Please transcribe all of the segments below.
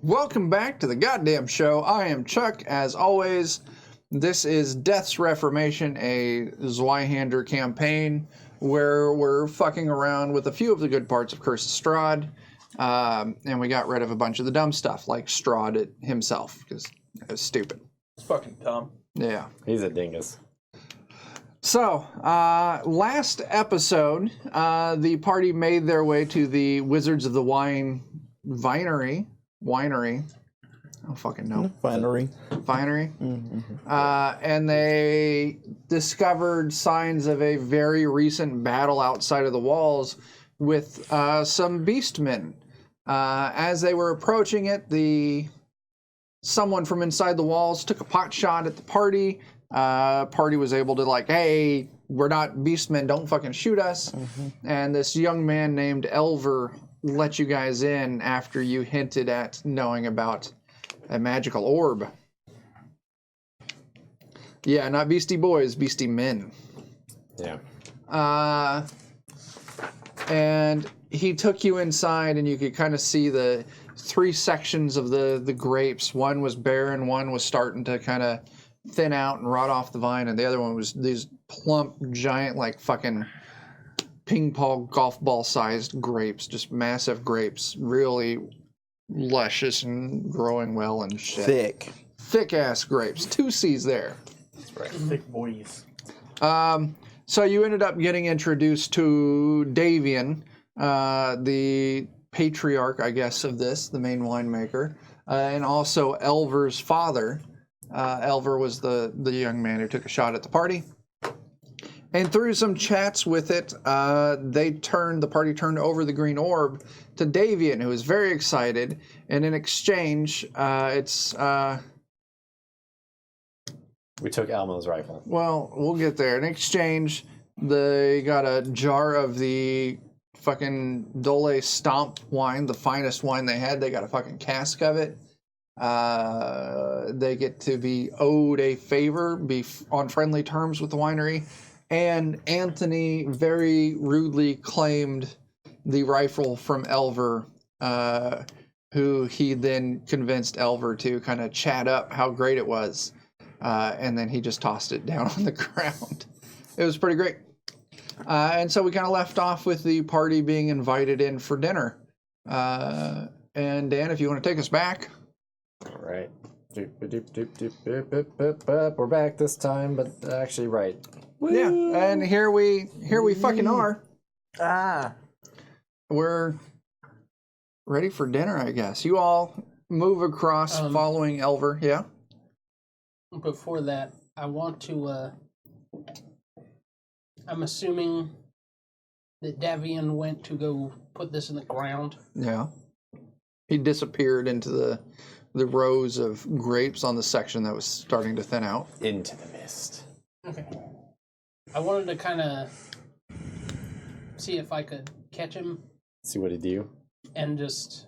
Welcome back to the goddamn show. I am Chuck, as always. This is Death's Reformation, a Zweihander campaign where we're fucking around with a few of the good parts of Curse of Strahd, and we got rid of a bunch of the dumb stuff, like Strahd himself, because it was stupid. It's fucking dumb. Yeah. He's a dingus. So, last episode, the party made their way to the Wizards of the Winery. I don't fucking know. Finery. Mm-hmm. And they discovered signs of a very recent battle outside of the walls with some beastmen. As they were approaching it, someone from inside the walls took a pot shot at the party. Party was able to like, hey, we're not beastmen, don't fucking shoot us. Mm-hmm. And this young man named Elver let you guys in after you hinted at knowing about a magical orb. Yeah, not beastie boys, beastie men. Yeah. And he took you inside, and you could kind of see the three sections of the grapes. One was barren, one was starting to kind of thin out and rot off the vine, and the other one was these plump, giant, like fucking ping pong golf ball sized grapes, just massive grapes, really luscious and growing well and shit. Thick ass grapes. 2 C's there. That's right. Thick boys. So you ended up getting introduced to Davian, the patriarch, I guess, of this, the main winemaker, and also Elver's father. Elver was the young man who took a shot at the party. And through some chats with it, the party turned over the green orb to Davian, who was very excited. And in exchange, We took Elmo's rifle. well, we'll get there. In exchange, they got a jar of the fucking Dole Stomp wine, the finest wine they had. They got a fucking cask of it. They get to be owed a favor, be on friendly terms with the winery. And Anthony very rudely claimed the rifle from Elver, who he then convinced Elver to kind of chat up how great it was. And then he just tossed it down on the ground. It was pretty great. And so we kind of left off with the party being invited in for dinner. And Dan, if you want to take us back. All right. We're back this time, but actually right. Woo! Yeah, and here we fucking are. We're ready for dinner, I guess. You all move across following Elver, yeah? Before that, I want to, I'm assuming that Davian went to go put this in the ground. Yeah. He disappeared into the rows of grapes on the section that was starting to thin out. Into the mist. Okay. I wanted to kind of see if I could catch him. See what he'd do. And just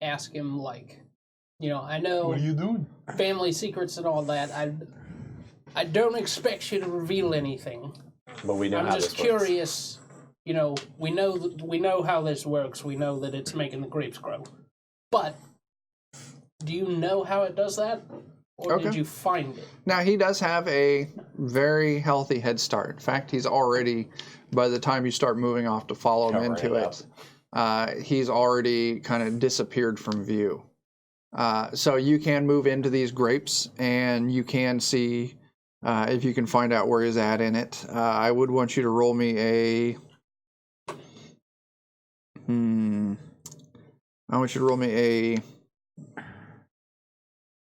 ask him, like, I know... What are you doing? Family secrets and all that. I don't expect you to reveal anything. But we know I'm how just this curious. We know how this works. We know that it's making the grapes grow. But do you know how it does that? Or did you find it? Now, he does have a very healthy head start. In fact, he's already, by the time you start moving off to follow him into it, he's already kind of disappeared from view. So you can move into these grapes, and you can see if you can find out where he's at in it. I would want you to roll me a... I want you to roll me a...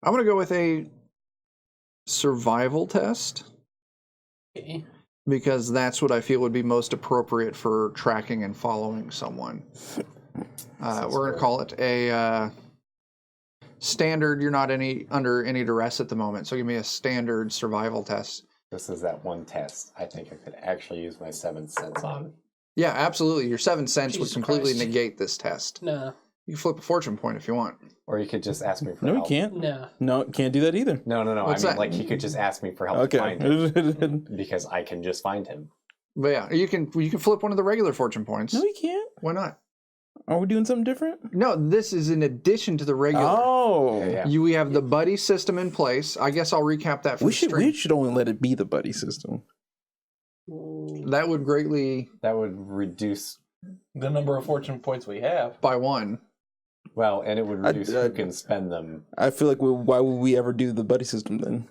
I'm going to go with a survival test. Okay. Because that's what I feel would be most appropriate for tracking and following someone. We're going to call it a standard. You're not under any duress at the moment, so give me a standard survival test. This is that one test I think I could actually use my 7th sense on. Yeah, absolutely. Your 7th sense would completely negate this test. No. You can flip a fortune point if you want. Or you could just ask me for No, help. he can't. No. No, can't do that either. No. What's I mean, that? like, he could just ask me for help to find him. Because I can just find him. But yeah, you can flip one of the regular fortune points. No, he can't. Why not? Are we doing something different? No, this is in addition to the regular. Oh. Yeah. We have the buddy system in place. I guess I'll recap that for We the should stream. only let it be the buddy system. That would greatly That would reduce, The number of fortune points we have. by 1. well, and it would reduce who can spend them. I feel like why would we ever do the buddy system then?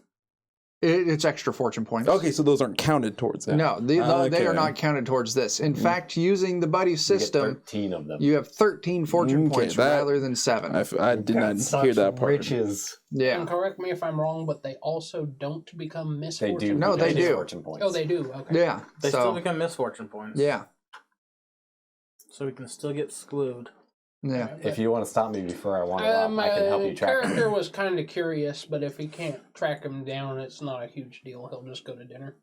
It's extra fortune points. Okay, so those aren't counted towards it. No, they Okay. are not counted towards this. In fact, using the buddy You get system, 13 of them. you have 13 fortune Okay, points that- rather than 7. I did not Got such hear that part. riches. Yeah. And correct me if I'm wrong, but they also don't become They misfortune. do. No, they reduce do. Fortune points. Oh, they do. Okay. Yeah. They still So, become misfortune points. yeah. So we can still get screwed. Yeah. If you want to stop me before I want to up, I can help you track character them. was kind of curious, but if he can't track him down, it's not a huge deal. He'll just go to dinner.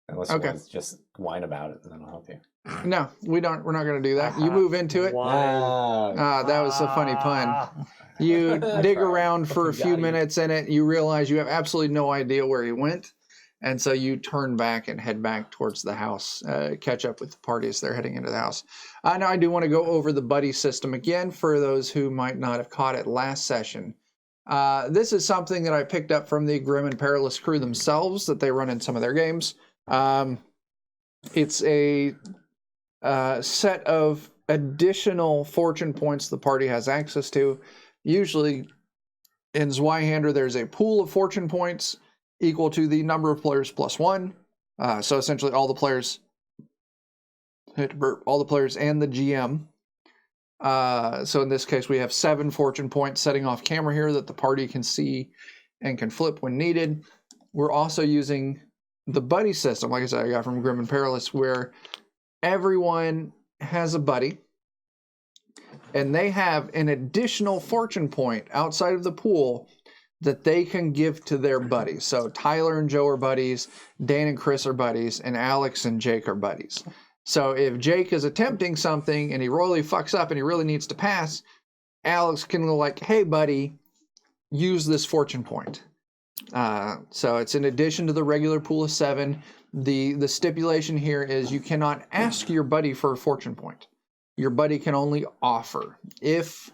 Unless Okay. you want to just whine about it, then I'll help you. No, we're not going to do that. You move into it. Ah, That was a funny pun. You dig around for a Fucking few got you. minutes in it. You realize you have absolutely no idea where he went. And so you turn back and head back towards the house, catch up with the party as they're heading into the house. Now, I do want to go over the buddy system again for those who might not have caught it last session. This is something that I picked up from the Grim and Perilous crew themselves that they run in some of their games. It's a set of additional fortune points the party has access to. Usually in Zweihander, there's a pool of fortune points equal to the number of players plus 1. So essentially all the players and the GM. So in this case, we have 7 fortune points setting off camera here that the party can see and can flip when needed. We're also using the buddy system, like I said, I got from Grim and Perilous, where everyone has a buddy, and they have an additional fortune point outside of the pool that they can give to their buddies. So Tyler and Joe are buddies, Dan and Chris are buddies, and Alex and Jake are buddies. So if Jake is attempting something and he royally fucks up and he really needs to pass, Alex can go like, hey buddy, use this fortune point. So it's in addition to the regular pool of 7. The stipulation here is you cannot ask your buddy for a fortune point. Your buddy can only offer. If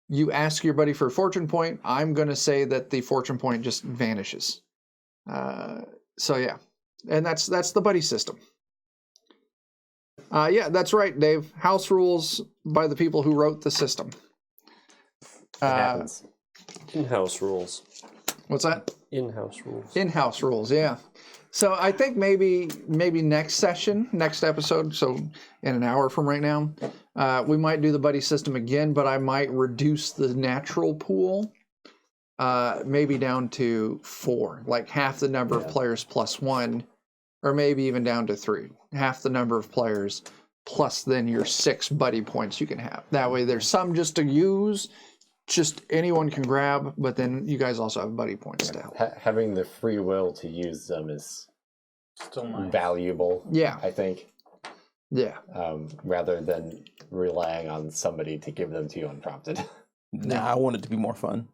you ask your buddy for a fortune point, I'm going to say that the fortune point just vanishes. So yeah, and that's the buddy system. Yeah, that's right, Dave. House rules by the people who wrote the system. it happens. In-house rules. What's that? In-house rules. In-house rules, yeah. So I think maybe next episode, so in an hour from right now, we might do the buddy system again, but I might reduce the natural pool maybe down to 4, like half the number of players plus 1, or maybe even down to 3, half the number of players plus then your 6 buddy points you can have. That way there's some just to use, just anyone can grab, but then you guys also have buddy points to help. Having the free will to use them is Still nice. valuable, Yeah, I think, yeah. rather than relying on somebody to give them to you unprompted. Nah, I want it to be more fun.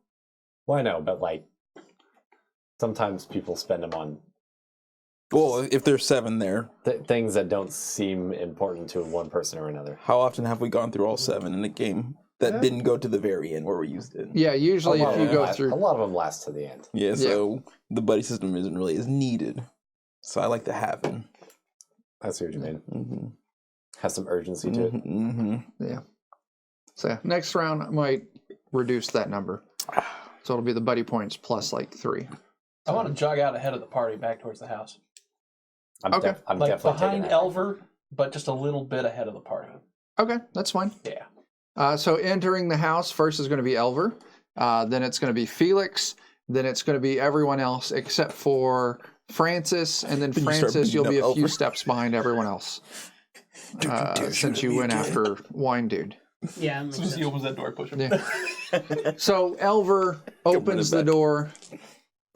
Well, I know, but like sometimes people spend them on Well, if there's 7 there, things that don't seem important to one person or another. how often have we gone through all 7 in a game that didn't go to the very end where we used it? Yeah, usually A lot if of you them go last- through... a lot of them last to the end. Yeah, so the buddy system isn't really as needed. So I like to have it. I see what you mean. Mm-hmm. Has some urgency to it. Mm-hmm. Yeah. So yeah, next round I might reduce that number. So it'll be the buddy points plus like 3. I want to jog out ahead of the party back towards the house. I'm, Okay. I'm Like definitely taking behind that. Elver, but just a little bit ahead of the party. Okay, that's fine. Yeah. So entering the house, first is going to be Elver. Then it's going to be Felix. Then it's going to be everyone else except for Francis. And then Then you start Francis, you'll be beating a up few Elver. steps behind everyone else. Since you went after Wine Dude. Yeah, that As makes soon as he sense. opens that door, I push him. Yeah. So Elver opens the door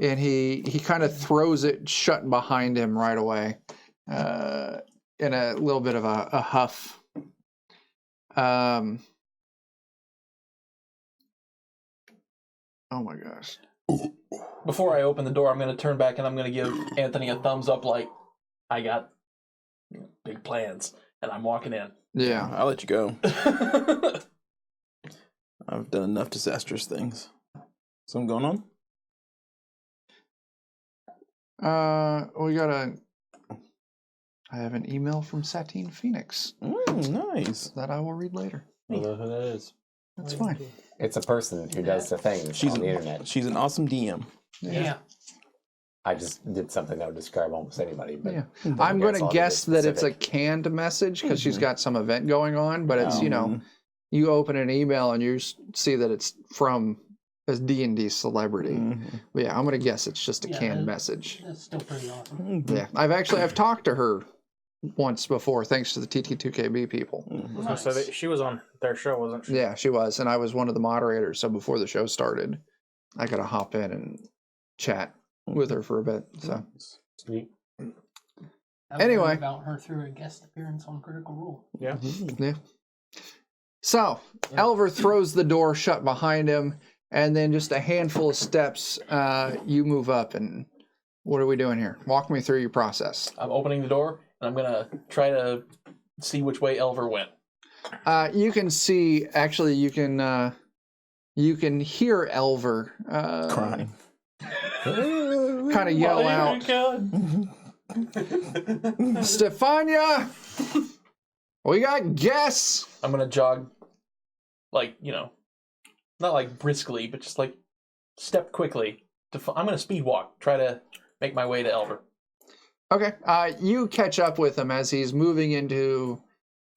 and he kind of throws it shut behind him right away in a little bit of a huff. Oh my gosh. Before I open the door, I'm going to turn back and I'm going to give Anthony a thumbs up like, I got big plans. And I'm walking in. Yeah. I'll let you go. I've done enough disastrous things. Something going on? I have an email from Satine Phoenix Nice. that I will read later. I don't know who that is. That's fine. It's a person who does the things She's on the internet. She's an awesome DM. Yeah. I just did something that would describe almost anybody. But Yeah. I'm going guess to I'll guess be that it's a specific. canned message because she's got some event going on, but it's, you open an email and you see that it's from a D&D celebrity. But yeah, I'm going to guess it's just a canned message. That's still pretty awesome. Yeah. I've talked to her once before thanks to the TT2KB people. Nice. So she was on their show, wasn't she? Yeah, she was, and I was one of the moderators, so before the show started, I got to hop in and chat with her for a bit. So Sneak. I Anyway. learned about her through a guest appearance on Critical Role. Yeah. yeah. So Elver throws the door shut behind him, and then just a handful of steps, you move up. And what are we doing here? Walk me through your process. I'm opening the door, and I'm gonna try to see which way Elver went. You can see. Actually, you can hear Elver Crying. kind of yell out, "Stefania, we got guests." I'm gonna jog, like, not like briskly, but just like step quickly. I'm gonna speed walk, try to make my way to Elver. Okay. You catch up with him as he's moving into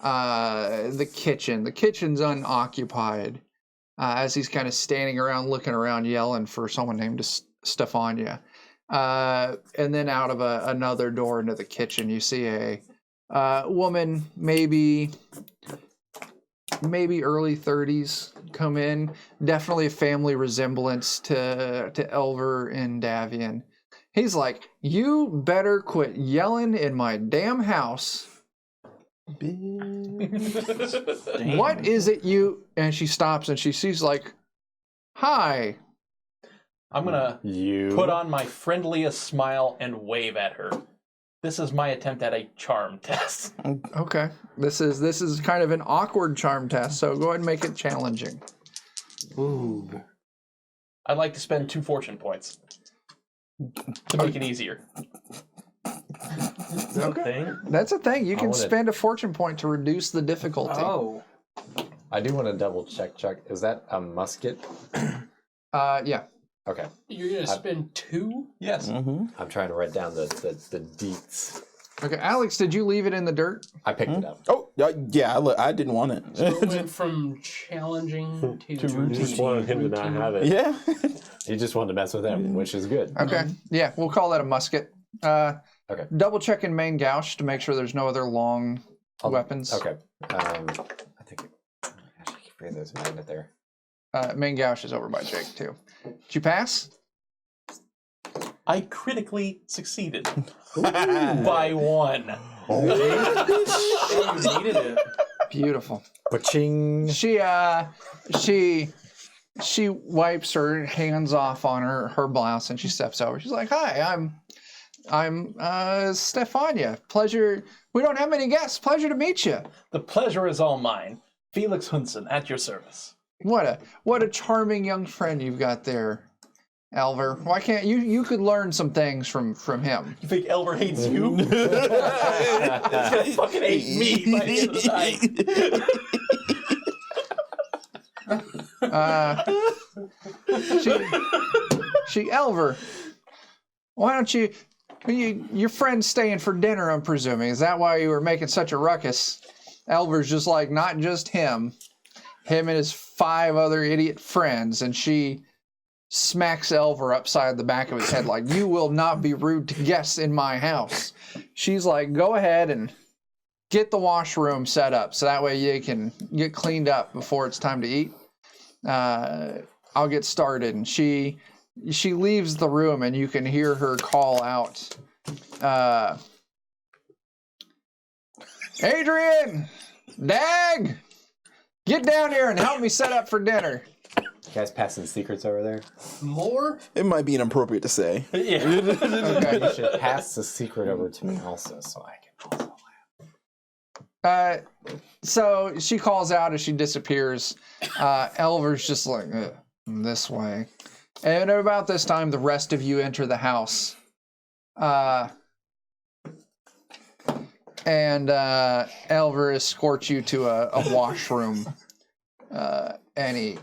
the kitchen. The kitchen's unoccupied as he's kind of standing around, looking around, yelling for someone named Stefania. And then out of another door into the kitchen, you see a woman, maybe early 30s, come in. Definitely a family resemblance to Elver and Davian. He's like, "You better quit yelling in my damn house. What is it you..." And she stops and she sees like, "Hi." I'm gonna put on my friendliest smile and wave at her. This is my attempt at a charm test. Okay. This is kind of an awkward charm test, so go ahead and make it challenging. Ooh. I'd like to spend 2 fortune points to make it easier. Is that a thing? That's a thing. You can wanna- spend a fortune point to reduce the difficulty. Oh. I do want to double check. Is that a musket? Yeah. Okay. You're going to spend 2? Yes. Mm-hmm. I'm trying to write down the deets. Okay, Alex, did you leave it in the dirt? I picked it up. Oh, yeah, I didn't want it. So it went from challenging to You just wanted him to not have it. Yeah. He just wanted to mess with him, which is good. Okay. Yeah, we'll call that a musket. Okay. Double check in main gouge to make sure there's no other long weapons. Okay. I think. Gosh, I keep forgetting there's a magnet there. Main gouge is over by Jake too. Did you pass? I critically succeeded by 1. You needed it. Beautiful. Ba-ching. She wipes her hands off on her blouse and she steps over. She's like, "Hi, I'm Stefania. Pleasure. We don't have many guests. Pleasure to meet you." The pleasure is all mine. Felix Hunson, at your service. What a charming young friend you've got there, Elver. Why can't you could learn some things from him? You think Elver hates you? He's gonna fucking hate me by the end of the She Elver. Why don't your friend's staying for dinner, I'm presuming. Is that why you were making such a ruckus? Elver's just like, not just him and his 5 other idiot friends, and she smacks Elver upside the back of his head like, "You will not be rude to guests in my house." She's like, "Go ahead and get the washroom set up so that way you can get cleaned up before it's time to eat. I'll get started." And she leaves the room and you can hear her call out, "Adrian! Dag! Get down here and help me set up for dinner." You guys passing secrets over there? More? It might be inappropriate to say. Yeah. Okay. You should pass the secret over to me also, so I can also So she calls out as she disappears. Elver's just like, this way. And at about this time, the rest of you enter the house. And Elver escorts you to a washroom. And he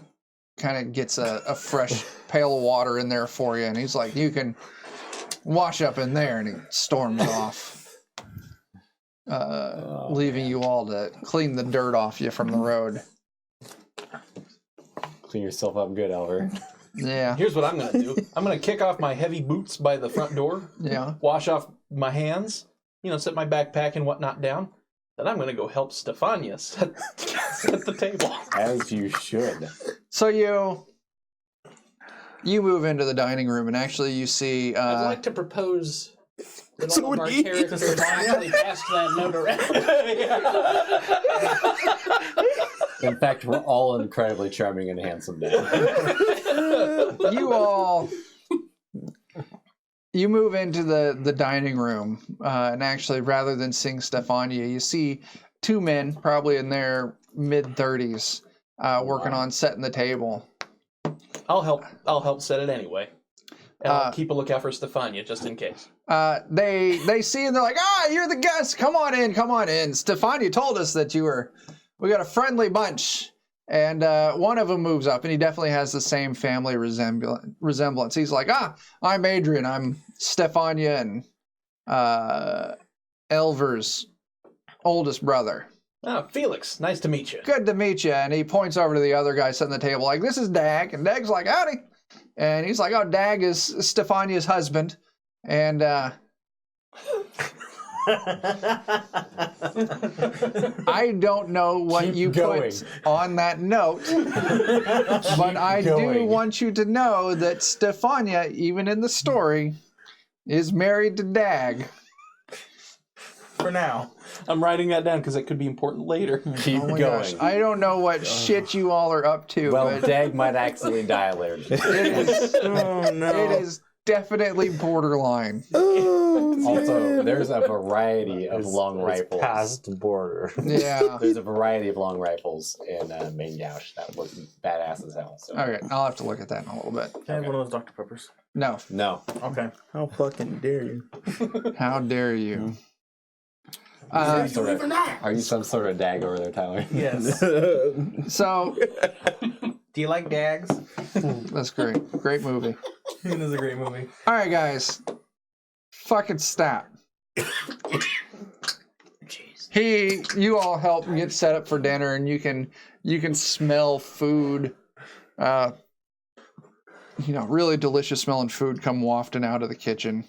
kind of gets a fresh pail of water in there for you. And he's like, you can wash up in there. And he storms off, leaving you all to clean the dirt off you from the road. Clean yourself up good, Elver. Yeah. Here's what I'm going to do. I'm going to kick off my heavy boots by the front door. Yeah. Wash off my hands. Set my backpack and whatnot down. Then I'm going to go help Stefania set the table. As you should. So you move into the dining room, and actually you see... I'd like to propose that So all of our he- characters actually pass that note around. In fact, we're all incredibly charming and handsome now. You move into the dining room, and actually, rather than seeing Stefania, you see two men, probably in their mid-30s, working on setting the table. I'll help set it anyway. And I'll keep a lookout for Stefania just in case. They see and they're like, you're the guest. Come on in. Stefania told us that we got a friendly bunch. And one of them moves up, and he definitely has the same family resemblance. He's like, I'm Adrian. I'm Stefania and Elver's oldest brother. Felix, nice to meet you. Good to meet you. And he points over to the other guy sitting at the table, like, this is Dag. And Dag's like, howdy. And he's like, Dag is Stefania's husband. And I don't know what Keep you going. put on that note, but I do going. want you to know that Stefania, even in the story, is married to Dag. For now. I'm writing that down because it could be important later. Keep Oh my going. gosh, I don't know what shit you all are up to, Well, but Dag might accidentally die later. it is, Oh no. it is definitely borderline. Oh, Also, there's a variety of long It's rifles. past the border. Yeah. There's a variety of long rifles in Main Gauche that was badass as hell. So. Okay, I'll have to look at that in a little bit. Can I have one of those Dr. Peppers? No, No. Okay. How fucking dare you? how dare you? Are you some sort of Dag over there, Tyler? Yes. So, Do you like Dags? that's great. Great movie. It is a great movie. All right, guys. Fucking stop. You all help get set up for dinner, and you can smell food. Really delicious smelling food come wafting out of the kitchen.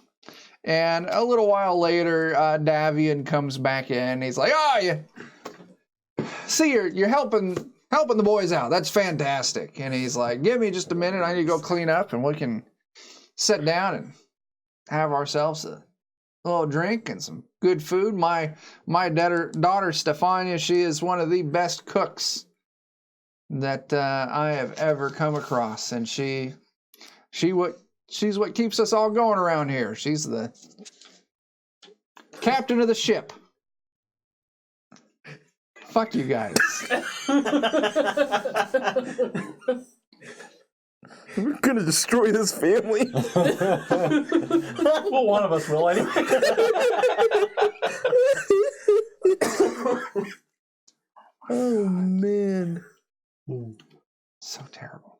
And a little while later, Davian comes back in. He's like, you're helping the boys out. That's fantastic. And he's like, give me just a minute. I need to go clean up, and we can sit down and have ourselves a little drink and some good food. My daughter Stefania, she is one of the best cooks that I have ever come across, and she's what keeps us all going around here. She's the captain of the ship. Fuck you guys. We're gonna destroy this family. Well, one of us will anyway. Oh man. So terrible.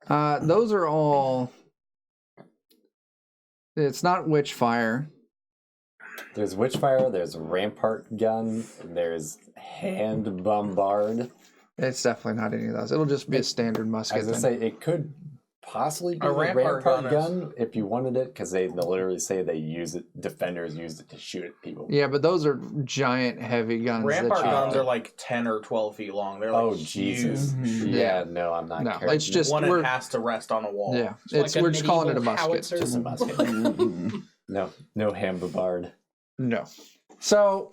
Those are all. It's not Witchfire. There's Witchfire, there's Rampart Gun, there's Hand Bombard. It's definitely not any of those. It'll just be a standard I musket. was gonna then. say it could possibly be A a Rampart Rampart gun gun if you wanted it, because they literally say they use it. Defenders used it to shoot at people. Yeah, but those are giant, heavy guns. Rampart that you, guns are like 10 or 12 feet long. They're like Oh Jesus! huge. Yeah, no, I'm not. No, carrying it's just One we're it has to rest on a wall. yeah. It's like We're just calling it a medieval musket. howitzer. just a musket. No Hand Bombard. No. So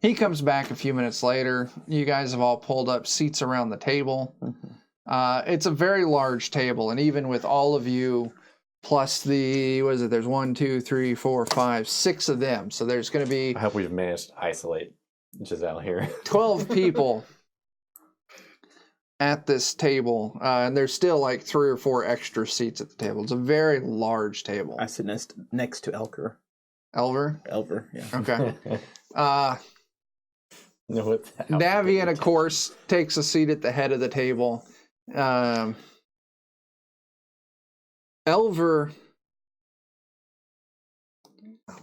he comes back a few minutes later. You guys have all pulled up seats around the table. It's a very large table, and even with all of you plus there's 1, 2, 3, 4, 5, 6 of them. So there's going to be I hope we've managed to isolate Giselle here. 12 people at this table, and there's still like 3 or 4 extra seats at the table. It's a very large table. I sit next to Elker. Elver? Yeah. Okay. No, what the hell? Davian, of course, takes a seat at the head of the table. Elver. Oh,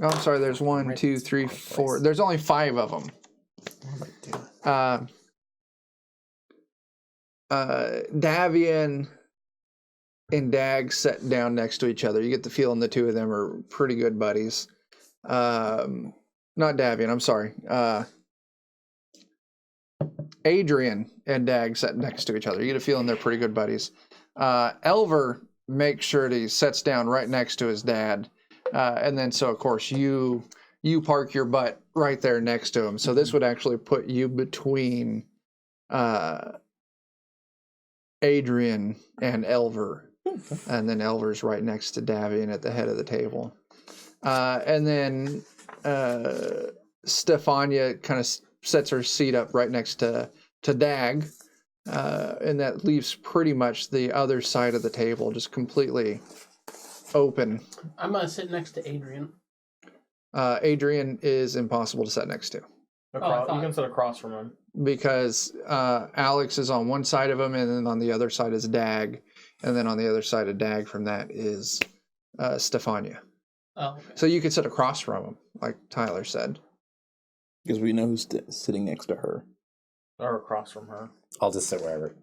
I'm sorry. There's 1, 2, 3, 4. There's only 5 of them. Davian and Dag sat down next to each other. You get the feeling the two of them are pretty good buddies. Not Davian. I'm sorry. Adrian and Dag sat next to each other. You get a feeling they're pretty good buddies. Elver makes sure that he sits down right next to his dad. And then, so of course, you park your butt right there next to him. So this would actually put you between Adrian and Elver. And then Elver's right next to Davian at the head of the table. And then Stefania kind of sets her seat up right next to Dag. And that leaves pretty much the other side of the table just completely open. I'm going to sit next to Adrian. Adrian is impossible to sit next to. I thought- You can sit across from him. Because Alex is on one side of him, and then on the other side is Dag. And then on the other side of Dag from that is Stefania. Oh, okay. So you could sit across from him, like Tyler said. Because we know who's sitting next to her. Or across from her. I'll just sit wherever.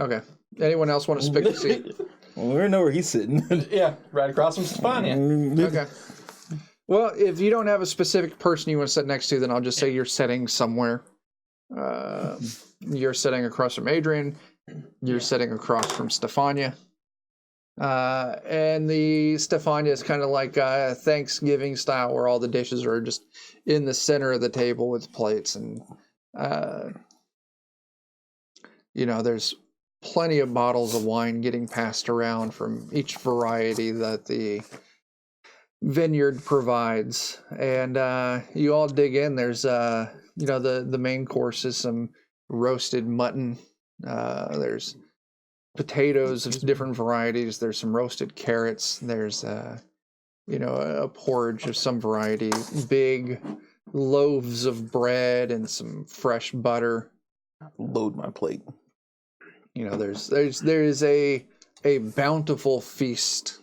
Okay. Anyone else want to pick a seat? Well, we already know where he's sitting. Yeah, right across from Stefania. Okay. Well, if you don't have a specific person you want to sit next to, then I'll just say you're sitting somewhere. You're sitting across from Adrian. You're sitting across from Stefania. And the Stefania is kind of like Thanksgiving style, where all the dishes are just in the center of the table with plates. And, there's plenty of bottles of wine getting passed around from each variety that the vineyard provides. And you all dig in. There's, the main course is some roasted mutton. There's potatoes of different varieties. There's some roasted carrots. There's, a porridge of some variety. Big loaves of bread and some fresh butter. Load my plate. There's a bountiful feast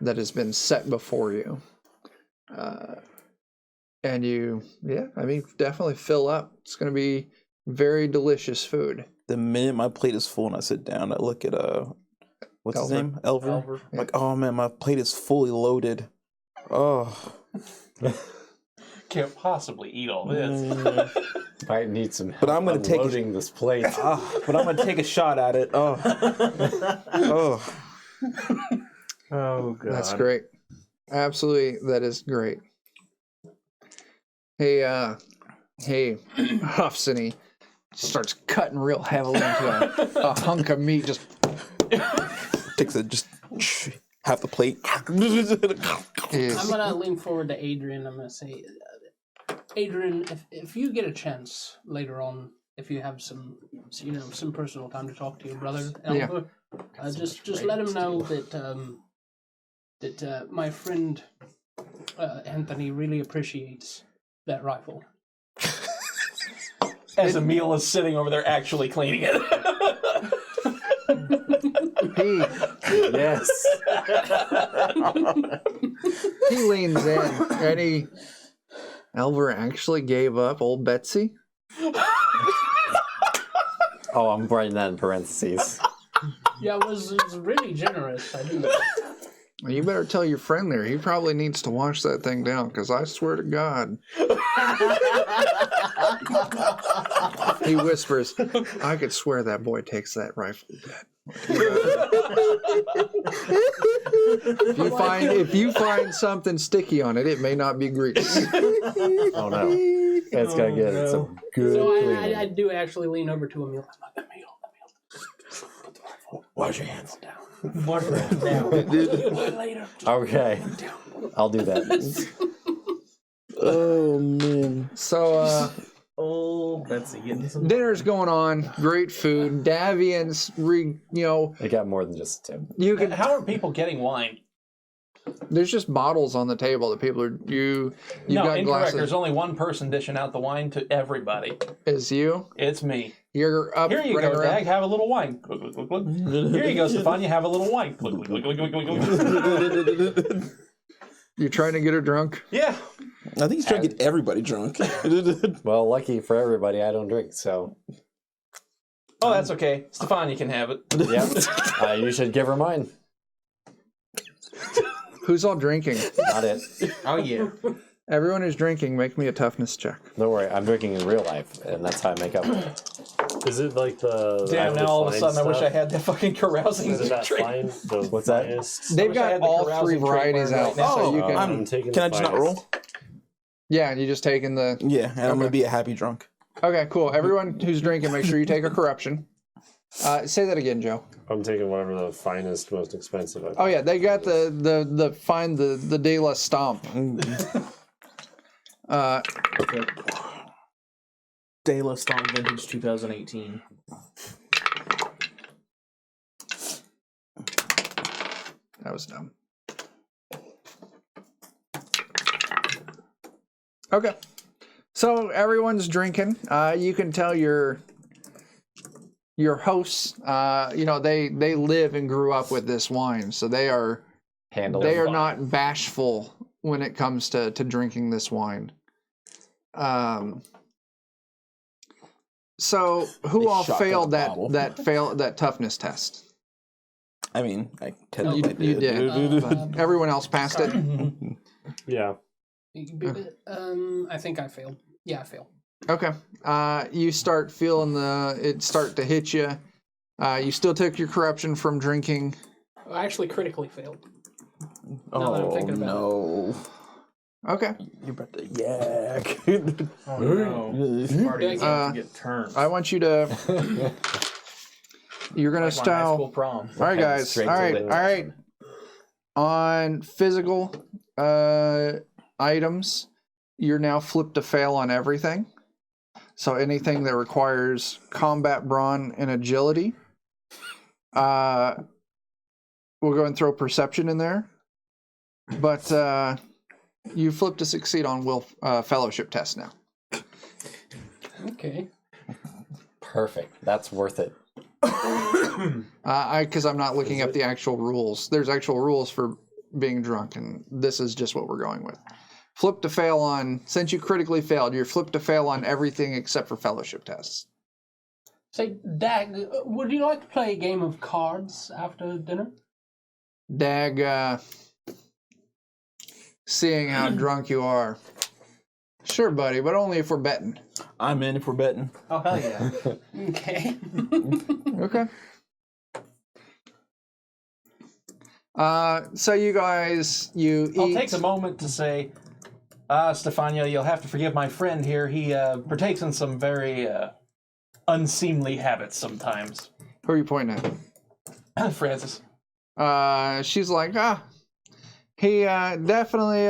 that has been set before you. And you, definitely fill up. It's going to be very delicious food. The minute my plate is full and I sit down, I look at what's his name? Elver. I'm like, oh man, my plate is fully loaded. Oh. Can't possibly eat all this. I need some help. But I'm gonna take loading this plate. But I'm gonna take a shot at it. Oh. Oh. Oh, God. That's great. Absolutely, that is great. Hey, Huffsony starts cutting real heavily into a hunk of meat. Just Takes half the plate. I'm gonna lean forward to Adrian. I'm gonna say, Adrian, if you get a chance later on, if you have some personal time to talk to your brother, Elver, just let him know that my friend Anthony really appreciates that rifle. As Emil is sitting over there actually cleaning it. Yes. he leans in, and Elver actually gave up old Betsy. Oh, I'm writing that in parentheses. Yeah, it was really generous. I didn't. You better tell your friend there. He probably needs to wash that thing down, because I swear to God. He whispers, I could swear that boy takes that rifle dead. If you find something sticky on it, it may not be grease. Oh no. It's gonna get some good So cleaning. I do actually lean over to Emil. Emil, put the rifle. Wash your hands. Down. Boyfriend now. Later. Okay. I'll do that. Oh man. So Oh, Betsy, getting some. dinner's going on. Great food. Davian's, I got more than just a tip. you can. How are people getting wine? There's just bottles on the table that people are. You've No, got incorrect. glasses. There's only one person dishing out the wine to everybody. Is you? It's me. You're up. Here you running go, around. Dag. Have a little wine. Glug, glug, glug, glug. Here you go, Stefania. Have a little wine. Glug, glug, glug, glug, glug, glug, glug. You're trying to get her drunk. Yeah. I think he's trying to get everybody drunk. Well, lucky for everybody, I don't drink, so. Oh, that's okay. Stefania can have it. Yeah. You should give her mine. Who's all drinking? Not it. Oh yeah. Everyone who's drinking, make me a toughness check. Don't worry, I'm drinking in real life, and that's how I make up. Is it like the. Damn, now all of a sudden I wish I had that fucking carousing Is it that drink. fine? The What's that? finest? They've wish I got had the all carousing 3 varieties trademark out, right now. so you can. I'm taking Can the I just not finest. roll? Yeah, you just taking the. Yeah, and I'm Okay. gonna be a happy drunk. Okay, cool. Everyone who's drinking, make sure you take a corruption. Say that again, Joe. I'm taking whatever the finest, most expensive. Oh yeah, they got the De La Stomp. De La Stomp Vintage 2018. That was dumb. Okay, so everyone's drinking. You can tell your hosts. They live and grew up with this wine, so they are not bashful when it comes to drinking this wine. So who They all shotgun failed a bottle. that toughness test? I mean, I technically You did. Everyone else passed it. Yeah. I think I failed. Yeah, I failed. Okay. You start feeling it start to hit you. You still took your corruption from drinking. I actually critically failed. Now that I'm Oh thinking about no! Okay. You're about to yak. Oh no. Party's about to get turned. I want you to. You're gonna Like my high school style. prom. All right, guys. Straight All to right. the- All right. On physical items, you're now flipped to fail on everything. So anything that requires combat brawn and agility. We'll go and throw perception in there. But you flip to succeed on will fellowship test now. Okay. Perfect. That's worth it. Because I'm not looking up the actual rules. There's actual rules for being drunk, and this is just what we're going with. Flip to fail on, since you critically failed, you're flipped to fail on everything except for fellowship tests. Say, Dag, would you like to play a game of cards after dinner? Dag, seeing how drunk you are. Sure, buddy, but only if we're betting. I'm in if we're betting. Oh hell yeah. Okay. Okay. So you guys, you I'll eat. take a moment to say, Stefania, you'll have to forgive my friend here. He partakes in some very unseemly habits sometimes. Who are you pointing at? Francis. She's like, he definitely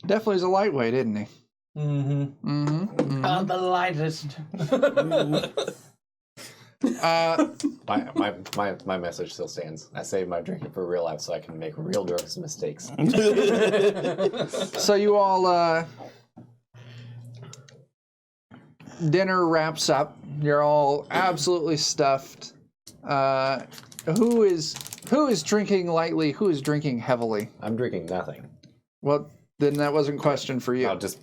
is a lightweight, isn't he? Mm-hmm. Mm-hmm. The lightest. My message still stands. I save my drinking for real life so I can make real drugs mistakes. So you all, dinner wraps up. You're all absolutely stuffed. Who is drinking lightly? Who is drinking heavily? I'm drinking nothing. Well, then that wasn't a question for you. I'll just.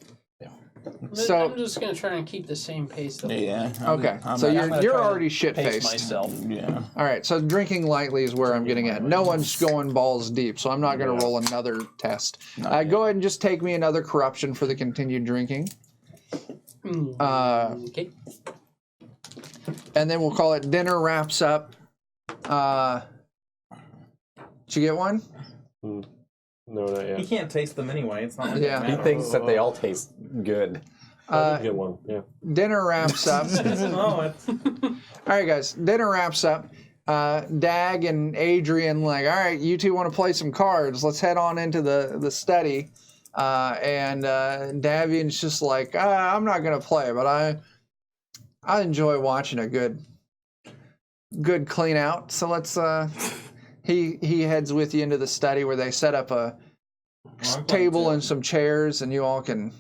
So- I'm just gonna try and keep the same pace. That Yeah. Okay, so I'm you're gonna you're try to already shit Pace faced. myself. Yeah. All right, so drinking lightly is where I'm getting at. No one's going balls deep, so I'm not going to roll another test. Go ahead and just take me another corruption for the continued drinking. Okay. And then we'll call it dinner wraps up. Did you get one? No, not He yet. can't taste them anyway. It's not like Yeah. it He matters. thinks that they all taste good. I did get one. Yeah. Dinner wraps up. Oh, it's All right, guys. Dinner wraps up. Dag and Adrian like, all right, you two want to play some cards? Let's head on into the study. And Davian's just like, I'm not gonna play, but I enjoy watching a good clean out. So let's. He heads with you into the study where they set up a table and some chairs, and you all can.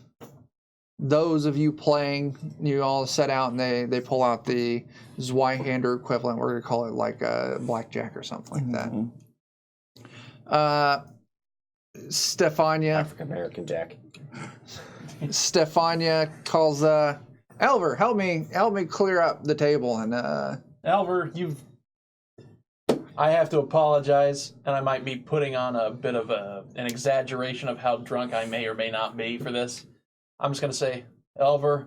Those of you playing, you all set out, and they pull out the Zweihander equivalent. We're going to call it like a blackjack or something like that. Stefania. African American Jack. Stefania calls, Elver, help me clear up the table. And Alvar, I have to apologize, and I might be putting on a bit of an exaggeration of how drunk I may or may not be for this. I'm just going to say, Elver,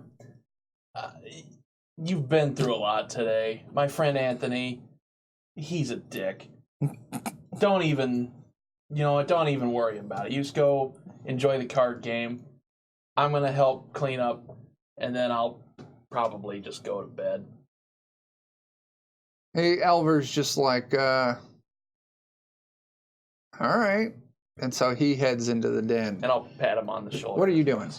you've been through a lot today. My friend Anthony, he's a dick. Don't even worry about it. You just go enjoy the card game. I'm going to help clean up, and then I'll probably just go to bed. hey, Elver's just like, all right. And so he heads into the den. And I'll pat him on the shoulder. What are you doing?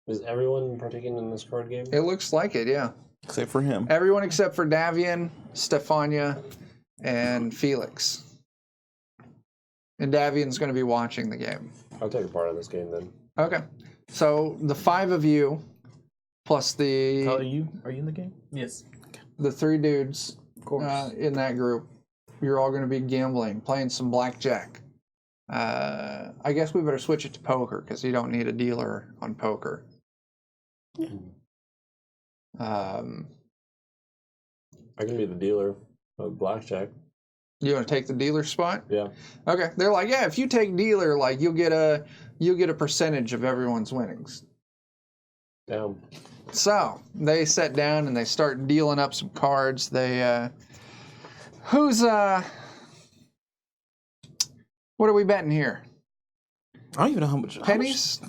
Is everyone partaking in this card game? It looks like it, yeah. Except for him. Everyone except for Davian, Stefania, and Felix. And Davian's going to be watching the game. I'll take a part of this game then. Okay. So the 5 of you, plus Are the you in the game? Yes. 3 dudes Of course. in that group, you're all going to be gambling, playing some blackjack. I guess we better switch it to poker because you don't need a dealer on poker. I can be the dealer of blackjack. You want to take the dealer spot? Yeah. Okay. They're like, yeah, if you take dealer, like you'll get a percentage of everyone's winnings. Damn. So they sit down and they start dealing up some cards. They what are we betting here? I don't even know how much. Pennies?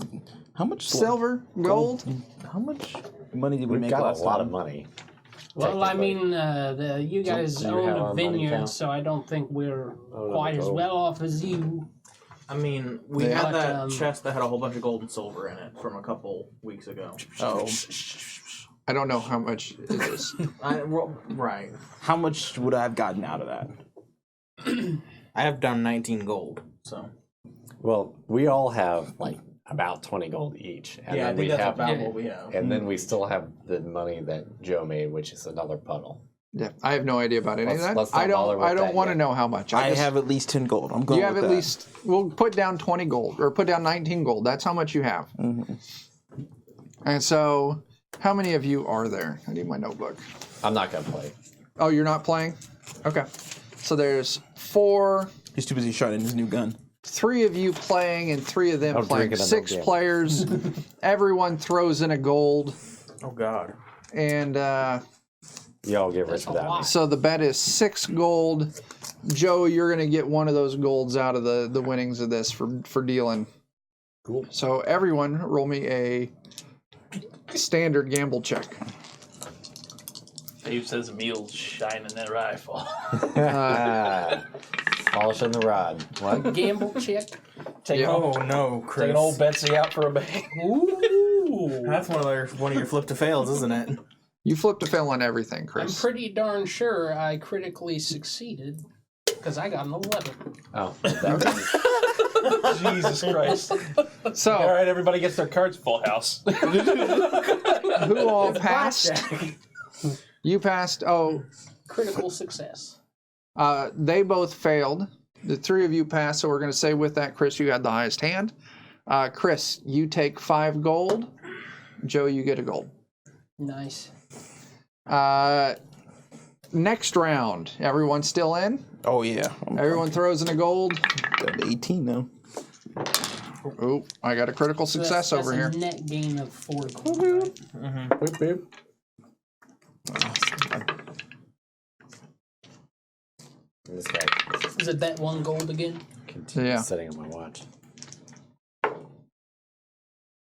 How much Silver? Gold? How much money did we We've make got last a lot time? of money. Well, I Technically. mean, you guys Do you have own our a money vineyard, count? so I don't think we're Oh, no, quite as go. well off as you. I mean, we Yeah. had that But, chest that had a whole bunch of gold and silver in it from a couple weeks ago. Oh, I don't know how much it is. Right. how much would I have gotten out of that? I have done 19 gold, so. Well, we all have like about 20 gold each, and Yeah, I then we think that's have, about what we have. and then we still have the money that Joe made, which is another puddle. Yeah, I have no idea about any of that. Let's not I bother don't. with I don't that want to yet. know how much. I just- have at least 10 gold. I'm going You have with at that. least. We'll put down 20 gold, or put down 19 gold. That's how much you have. And so, how many of you are there? I need my notebook. I'm not gonna play. Oh, you're not playing? Okay. So there's 4, He's too busy shooting his new gun. 3 of you playing, and 3 of them I'm playing. drinking a 6 milk, yeah. players. Everyone throws in a gold, Oh, God. and Y'all get That's rich a without lot. me. so the bet is 6 gold. Joe, you're gonna get one of those golds out of the winnings of this for dealing. Cool. So everyone, roll me a standard gamble check. Dave says meals shine in that rifle. Polishing the rod. What? Gamble check. Taking, Oh, no, Chris. taking old Betsy out for a bang. Ooh. That's one of your flip to fails, isn't it? You flipped a fail on everything, I'm Chris. pretty darn sure I critically succeeded because I got an 11. Oh, that Jesus Christ. All So right, everybody gets their cards full house. who all passed? You passed. Oh, Critical success. they both failed. The 3 of you passed. So we're going to say with that, Chris, you had the highest hand. Chris, you take 5 gold. Joe, you get a gold. Nice. Next round, everyone still in? Oh, yeah. I'm Everyone throws in a gold. down to 18 now. Oh, I got a critical So success that's over a here. net gain of 4 gold. Right? boop, boop. And this guy Is it that 1 gold again? continues Yeah. sitting on my watch.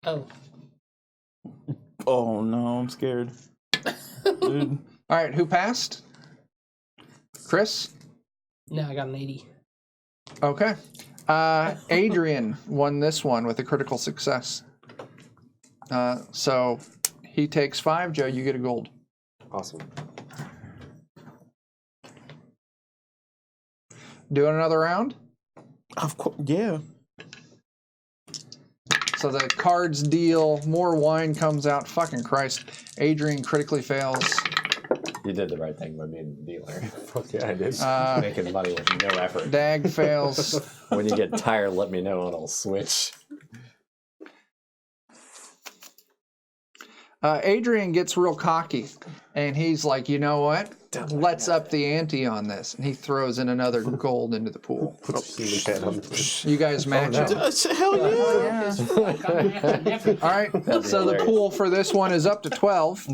Oh. Oh, no. I'm scared. Dude. All right, who passed? Chris? No, I got an 80. Okay. Adrian won this one with a critical success. So he takes 5. Joe, you get a gold. Awesome. Doing another round? Of course, yeah. So the cards deal, more wine comes out. Fucking Christ. Adrian critically fails. You did the right thing by being the dealer. Fuck yeah, I did. Making money with no effort. Dag fails. When you get tired, let me know and I'll switch. Adrian gets real cocky, and he's like, you know what? Let's up the ante on this. And he throws in another gold into the pool. You guys match it. Hell yeah. All right, so the pool for this one is up to 12.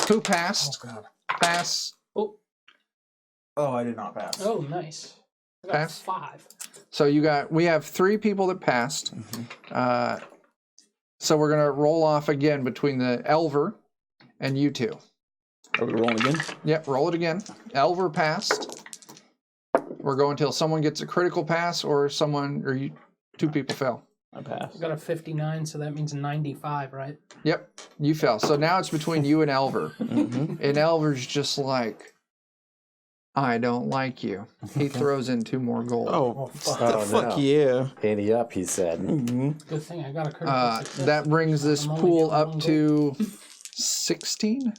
Who passed? Pass. Oh, Oh, I did not pass. oh, nice. I got Pass. 5. So we have 3 people that passed. So we're gonna roll off again between the Elver and you two. Are we rolling again? Yep, roll it again. Elver passed. We're going till someone gets a critical pass or you 2 people fail. I passed. I got a 59, so that means 95, right? Yep, you fell. So now it's between you and Elver. And Elver's just like, I don't like you. He throws in 2 more gold. Oh, Oh, fuck no. yeah. Ante up, he said. Good thing I got a critical success. That brings this I'm only pool getting up 1 to 16.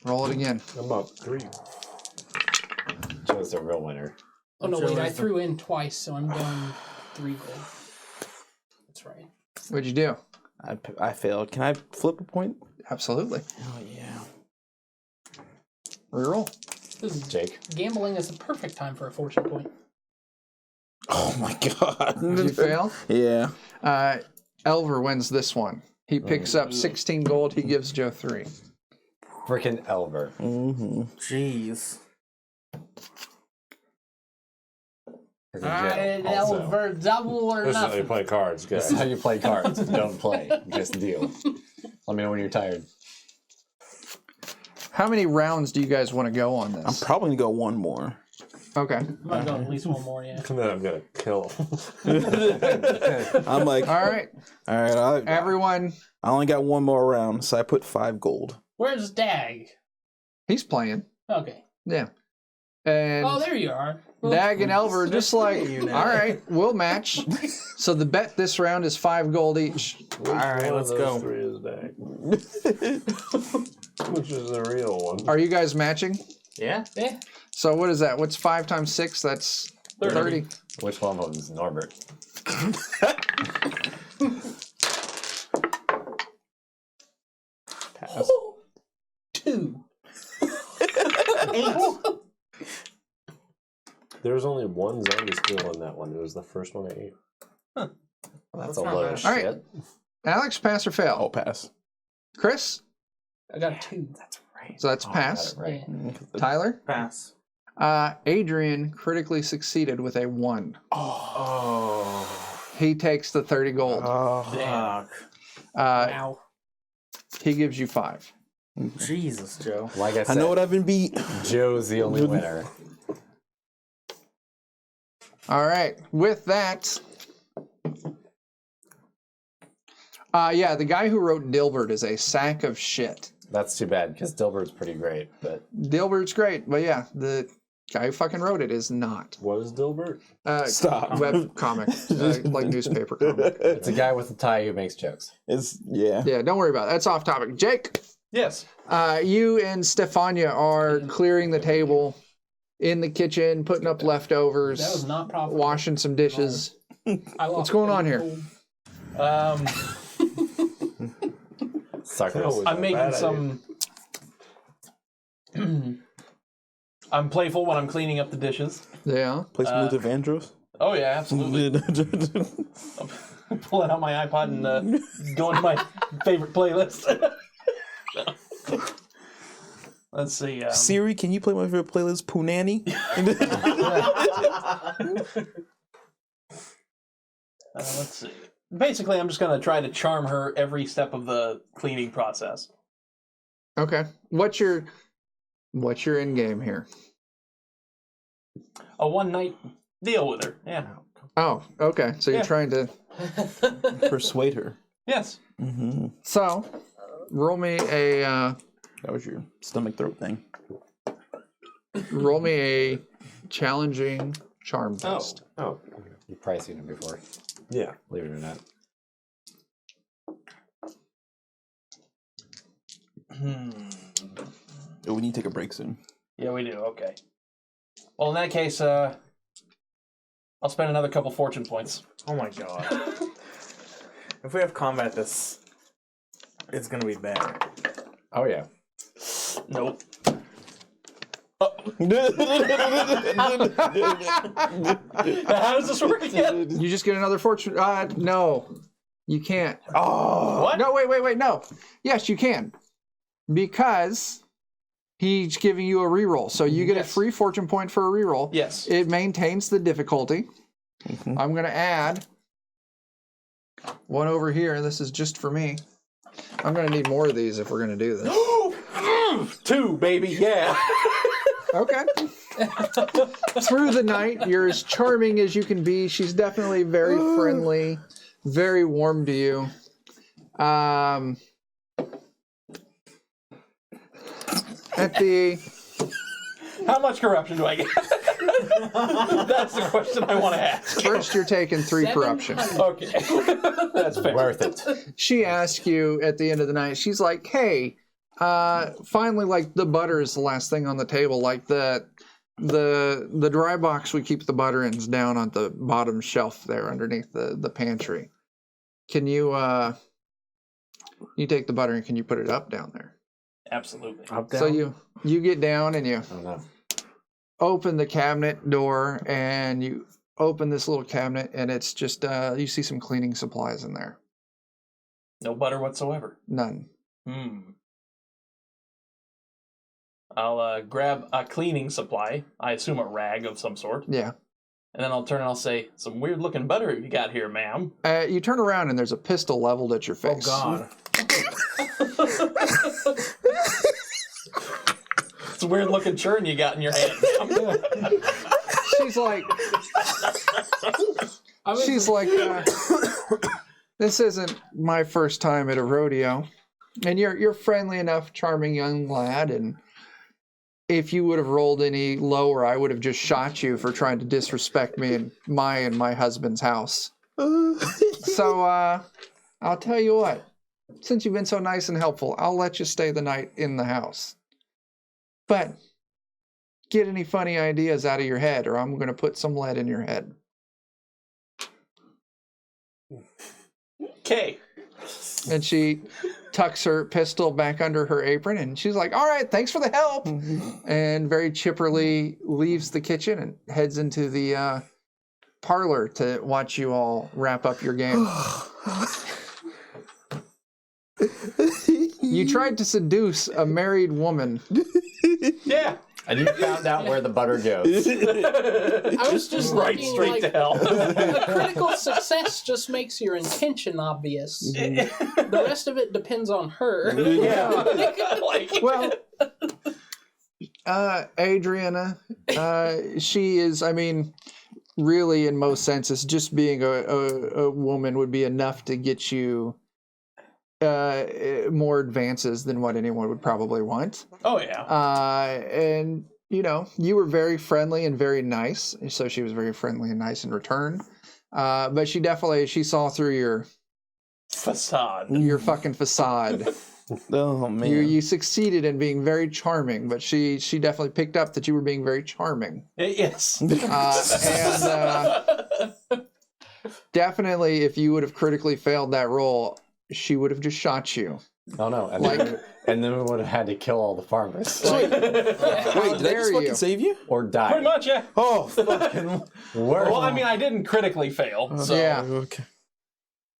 Roll it again. I'm up 3. Joe's the real winner. Oh, no, wait, I threw in twice, so I'm going 3 gold. That's right. What'd you do? I failed. Can I flip a point? Absolutely. Oh, yeah. Reroll. This is, Jake. gambling is the perfect time for a fortune point. Oh, my God. Did you fail? Yeah. Elver wins this one. He picks up 16 gold. He gives Joe 3. Frickin' Elver. Jeez. Is it Joe? Also. Elver, double or This is how you nothing. play cards, This guys. is how you play cards. Don't play. Just deal. Let me know when you're tired. How many rounds do you guys want to go on I'm this? probably going to go one more. Okay. I'm gonna go at least 1 more, yeah. And then I'm gonna kill him. I'm like, All right. Everyone, I only got one more round, so I put 5 gold. Where's Dag? he's playing. Okay. Yeah. And Oh, there you are. Dag and Elver are just like, all right, we'll match. So the bet this round is 5 gold each. All right, let's go. 3 is Dag. Which is the real one? Are you guys matching? Yeah. Yeah. So what is that? What's 5 times 6? That's 30. Which one of them is Norbert? Pass. 2. There was only one zombie steal on that one. It was the first one I ate. Well, that's That's a not load bad. of shit. All right. Alex, pass or I'll fail? pass. Chris? I got a 2. So that's Oh, I pass. got it right. Tyler? Pass. Adrian critically succeeded with a 1. Oh. He takes the 30 gold. Fuck. Wow. He gives you 5. Jesus, Joe. Like I I said, know what I've been beat. Joe's the only winner. All right. With that, yeah, the guy who wrote Dilbert is a sack of shit. That's too bad, because Dilbert's pretty great, but Dilbert's great, but yeah, the guy who fucking wrote it is not. What is Dilbert? Stop. Web comic, like newspaper comic. it's a guy with a tie who makes jokes. Yeah. Yeah, don't worry about it. That's off topic. Jake, Yes. you and Stefania are clearing the table in the kitchen, putting up leftovers, That was not profitable. washing some dishes. I lost What's going on 8 here? gold. Sarcasm. I'm making some. I'm playful when I'm cleaning up the dishes. Yeah. Play some Luther Vandross. Oh yeah, absolutely. Pulling out my iPod and going to my favorite playlist. Let's see. Siri, can you play my favorite playlist, Punani? Let's see. Basically, I'm just gonna try to charm her every step of the cleaning process. Okay. What's your end game here? A one-night deal with her. Yeah. Oh, okay. So you're Yeah. trying to. Persuade her. Yes. Mm-hmm. So, roll me a That was your stomach throat thing. challenging charm Oh. test. Oh. You've probably seen it before. Yeah. Believe it or not. Oh, we need to take a break soon. Yeah, we do. Okay. Well, in that case, I'll spend another couple fortune points. Oh my god. If we have combat, this it's gonna be bad. Oh yeah. Nope. How does this work again? You just get another fortune. No, you can't. Oh, What? No, wait, no. Yes, you can, because he's giving you a reroll, so you get a Yes. free fortune point for a reroll. Yes. It maintains the difficulty. I'm gonna add one over here. This is just for me. I'm gonna need more of these if we're gonna do this. 2, baby. Yeah. Okay. Through the night, you're as charming as you can be. She's definitely very friendly, very warm to you. At the How much corruption do I get? That's the question I want to ask. first, you're taking 3 corruption. 700. Okay. That's fair. Worth it. She asks you at the end of the night. She's like, "Hey, finally, like the butter is the last thing on the table. Like the dry box we keep the butter in's down on the bottom shelf there underneath the pantry. Can you take the butter and can you put it up down there?" Absolutely. Up, down. So you get down and you Oh no. open the cabinet door and you open this little cabinet and it's just you see some cleaning supplies in there. No butter whatsoever. None. I'll grab a cleaning supply. I assume a rag of some sort. Yeah. And then I'll turn and I'll say, "Some weird looking butter you got here, ma'am." You turn around and there's a pistol leveled at your Oh face. god. It's a weird looking churn you got in your hand. She's like, this isn't my first time at a rodeo, and you're friendly enough, charming young lad, and if you would have rolled any lower, I would have just shot you for trying to disrespect me and my husband's house. So I'll tell you what, since you've been so nice and helpful, I'll let you stay the night in the house. But get any funny ideas out of your head, or I'm going to put some lead in your head. Okay. And she tucks her pistol back under her apron, and she's like, "All right, thanks for the help." And very chipperly leaves the kitchen and heads into the parlor to watch you all wrap up your game. You tried to seduce a married woman. Yeah. And you found out where the butter goes. I was just Right thinking, straight like, to hell. a critical success just makes your intention obvious. The rest of it depends on her. Yeah. Like, Well, Adriana, she is, I mean, really in most senses, just being a woman would be enough to get you more advances than what anyone would probably want. oh yeah. And, you know, you were very friendly and very nice, so she was very friendly and nice in return. But she saw through your Facade. fucking facade. Oh man. You succeeded in being very charming, but she definitely picked up that you were being very charming. Yes. And definitely, if you would have critically failed that roll, she would have just shot you. Oh no. And then we would have had to kill all the farmers. Wait, did I dare just fucking you. save you? Or die. Pretty much, yeah. Oh, fucking. Worse. Well, I mean, I didn't critically fail, so. Yeah. Okay.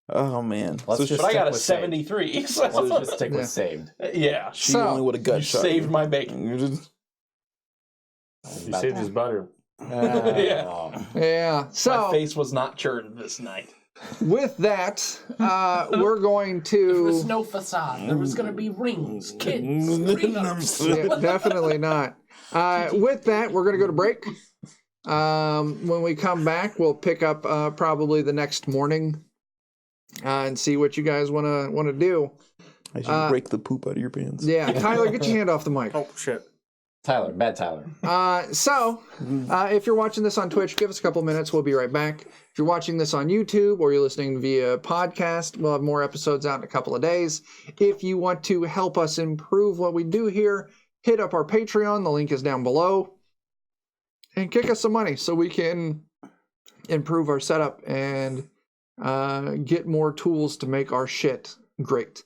Oh man. Let's So just But I got a stick with 73. So. Let's just stick with saved. Yeah. she So, only would have gut You shot. saved my bacon. You just- You saved his butter. Yeah. Oh. Yeah. My So face was not churned this night. with that, we're going There was to. no facade. There was going to be rings, kids, prenups. Yeah, definitely not. With that, we're going to go to break. When we come back, we'll pick up probably the next morning and see what you guys want to do. I should break the poop out of your pants. Yeah, Tyler, get your hand off the mic. Oh shit. Tyler, bad Tyler. If you're watching this on Twitch, give us a couple minutes. We'll be right back. If you're watching this on YouTube or you're listening via podcast, we'll have more episodes out in a couple of days. If you want to help us improve what we do here, hit up our Patreon. The link is down below. And kick us some money so we can improve our setup and get more tools to make our shit great.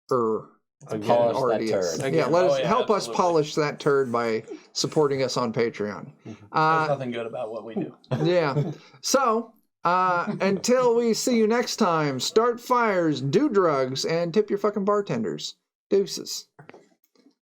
Polish that already turd. is. Again. Yeah, help us Absolutely. polish that turd by supporting us on Patreon. There's nothing good about what we do. Yeah. So, until we see you next time, start fires, do drugs, and tip your fucking bartenders. Deuces.